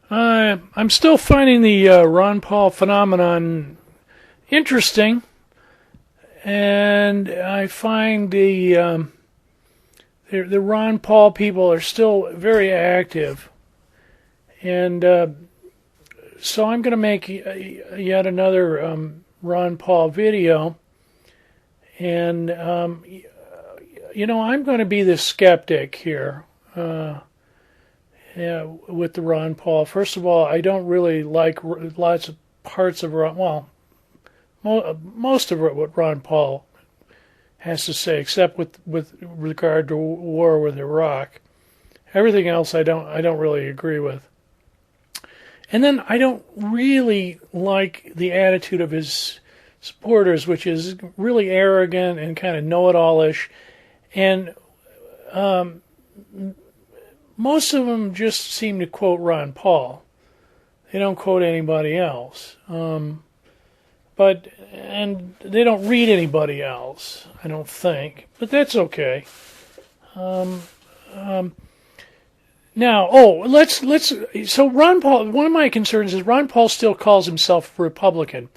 I'm still finding the Ron Paul phenomenon interesting, and I find the Ron Paul people are still very active, and so I'm going to make yet another Ron Paul video, and I'm going to be the skeptic here. Yeah, with the Ron Paul. First of all, I don't really like lots of parts of most of what Ron Paul has to say, except with regard to war with Iraq. Everything else I don't really agree with. And then I don't really like the attitude of his supporters, which is really arrogant and kind of know-it-all-ish. And most of them just seem to quote Ron Paul. They don't quote anybody else. And they don't read anybody else, I don't think. But that's okay. Now, so Ron Paul, one of my concerns is Ron Paul still calls himself a Republican.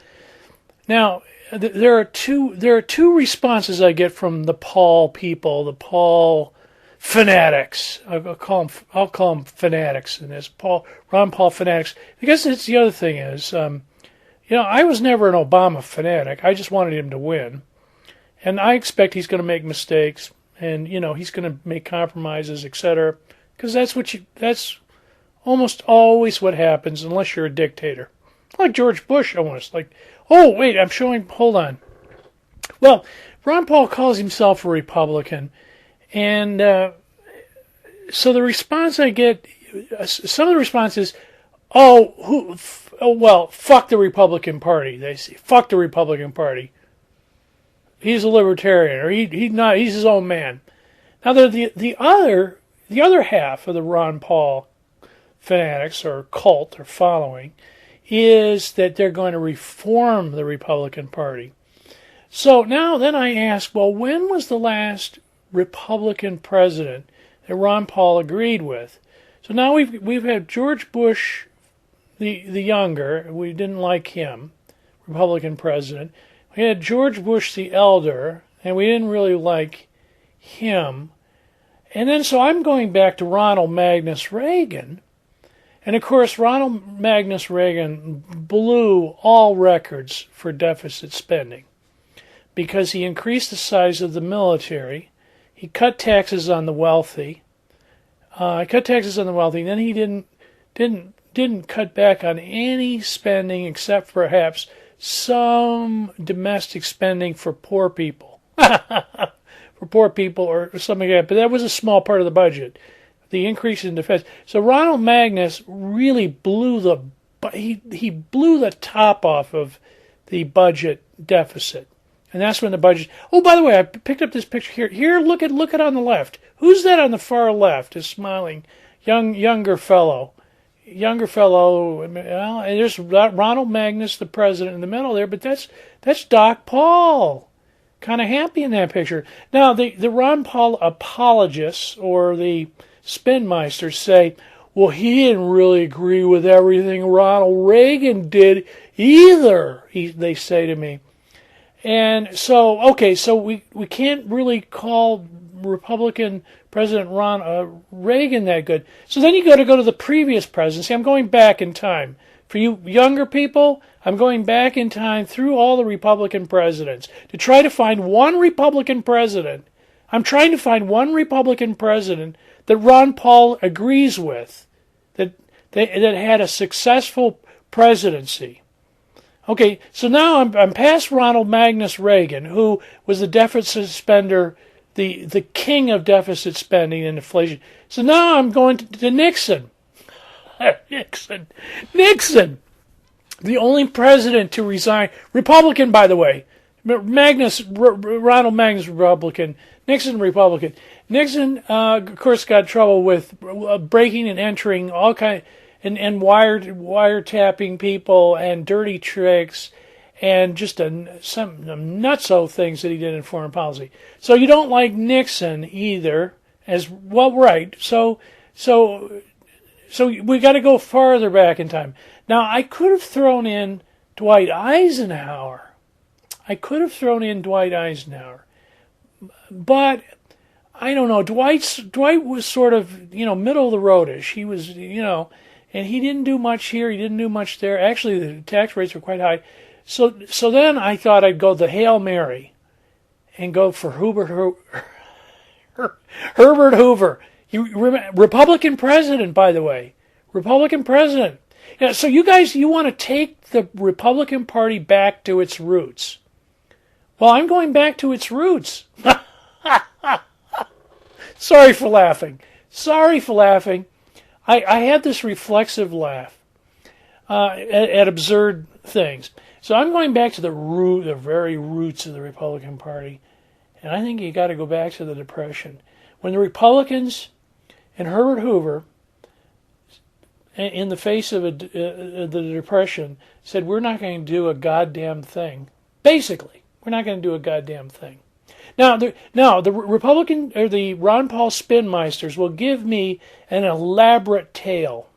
Now, there are two responses I get from the Paul people, the Paul fanatics. I'll call them fanatics in this. Ron Paul fanatics. Because it's the other thing is, I was never an Obama fanatic. I just wanted him to win, and I expect he's going to make mistakes, and he's going to make compromises, etc. Because that's almost always what happens unless you're a dictator, like George Bush almost. Like, oh wait, hold on. Well, Ron Paul calls himself a Republican. And so the response I get, some of the responses, fuck the Republican Party. They say, fuck the Republican Party. He's a libertarian, or he's his own man. Now the other half of the Ron Paul fanatics or cult or following is that they're going to reform the Republican Party. So then I ask, well, when was the last Republican president that Ron Paul agreed with? So now we've had George Bush the younger. We didn't like him, Republican president. We had George Bush the elder, and we didn't really like him. And then so I'm going back to Ronald Magnus Reagan. And of course, Ronald Magnus Reagan blew all records for deficit spending because he increased the size of the military. He cut taxes on the wealthy. Then he didn't cut back on any spending except perhaps some domestic spending for poor people, or something like that. But that was a small part of the budget. The increase in defense. So Ronald Magnus really blew the top off of the budget deficit. And that's when the budget. Oh, by the way, I picked up this picture here. Here, look at on the left. Who's that on the far left? Is smiling, younger fellow. Well, and there's Ronald Magnus, the president, in the middle there. But that's Doc Paul, kind of happy in that picture. Now the Ron Paul apologists or the spinmeisters say, well, he didn't really agree with everything Ronald Reagan did either. They say to me. And so we can't really call Republican President Reagan that good. So then you got to go to the previous presidency. I'm going back in time. For you younger people, I'm going back in time through all the Republican presidents to try to find one Republican president. I'm trying to find one Republican president that Ron Paul agrees with, that had a successful presidency. Okay, so now I'm past Ronald Magnus Reagan, who was the deficit spender, the king of deficit spending and inflation. So now I'm going to Nixon. Nixon, the only president to resign, Republican, by the way. Ronald Magnus, Republican. Nixon, Republican. Nixon, of course, got in trouble with breaking and entering all kind. And wiretapping people and dirty tricks and just some nutso things that he did in foreign policy. So you don't like Nixon either, as well, right? So So we got to go farther back in time. Now, I could have thrown in Dwight Eisenhower. But I don't know. Dwight was sort of, middle of the roadish. He was, and he didn't do much here. He didn't do much there. Actually, the tax rates were quite high. So then I thought I'd go the Hail Mary and go for Herbert Hoover. Republican president, by the way. Republican president. Yeah, so you guys, you want to take the Republican Party back to its roots. Well, I'm going back to its roots. Sorry for laughing. I had this reflexive laugh at absurd things. So I'm going back to the very roots of the Republican Party. And I think you got to go back to the Depression. When the Republicans and Herbert Hoover, in the face of the Depression, said, we're not going to do a goddamn thing. Basically, we're not going to do a goddamn thing. Now, the Republican, or the Ron Paul spinmeisters will give me an elaborate tale.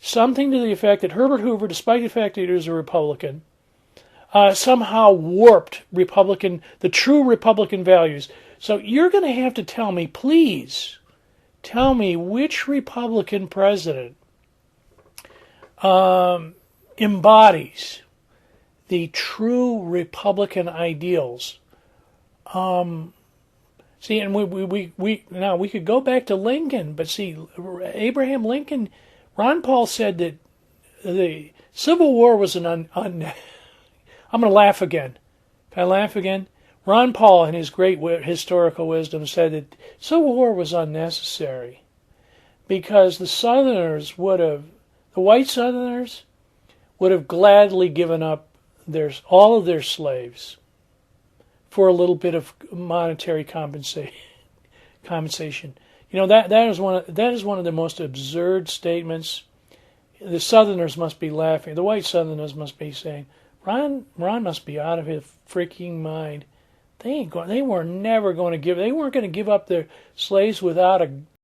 Something to the effect that Herbert Hoover, despite the fact that he was a Republican, somehow warped the true Republican values. So you're going to have to tell me, please, tell me which Republican president embodies the true Republican ideals. See, and we could go back to Lincoln, but see, Abraham Lincoln, Ron Paul said that the Civil War was I'm going to laugh again. Can I laugh again? Ron Paul, in his great historical wisdom, said that Civil War was unnecessary because the white Southerners would have gladly given up all of their slaves for a little bit of monetary compensation. That is one of the most absurd statements. The Southerners must be laughing. The white Southerners must be saying, Ron must be out of his freaking mind. They weren't going to give up their slaves without a